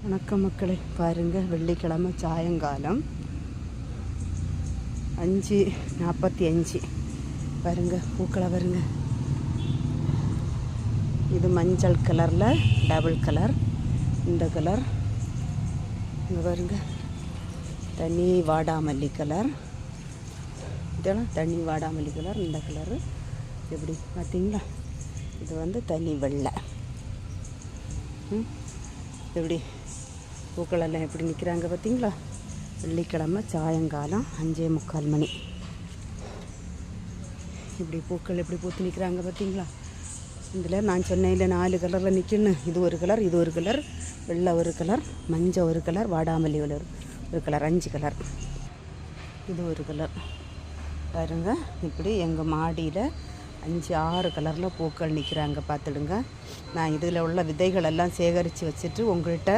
வணக்கம் மக்களே, பாருங்கள், வெள்ளிக்கிழமை சாயங்காலம் 5:45. பாருங்கள், பூக்களை பாருங்க. இது மஞ்சள் கலரில் டபுள் கலர். இந்த கலர் இங்கே பாருங்க, தனி வாடாமல்லி கலர். இதெல்லாம் தனி வாடாமல்லி கலர். இந்த கலரு எப்படி பார்த்தீங்களா? இது தனி வெள்ளை. எப்படி பூக்களெல்லாம் எப்படி நிற்கிறாங்க பார்த்தீங்களா? வெள்ளிக்கிழமை சாயங்காலம் 5:45 மணி. இப்படி பூக்கள் எப்படி பூத்து நிற்கிறாங்க பார்த்தீங்களா? இதில் நான் சொன்னேன் 4 கலரில் நிற்கணும். இது ஒரு கலர், இது ஒரு கலர், வெள்ளை ஒரு கலர், மஞ்சள் ஒரு கலர், வாடாமல்லி ஒரு கலர், 5 கலர். இது ஒரு கலர். பாருங்க, இப்படி எங்கள் மாடியில் 5-6 கலரில் பூக்கள் நிற்கிறாங்க. பார்த்துடுங்க. நான் இதில் உள்ள விதைகளெல்லாம் சேகரித்து வச்சுட்டு உங்கள்கிட்ட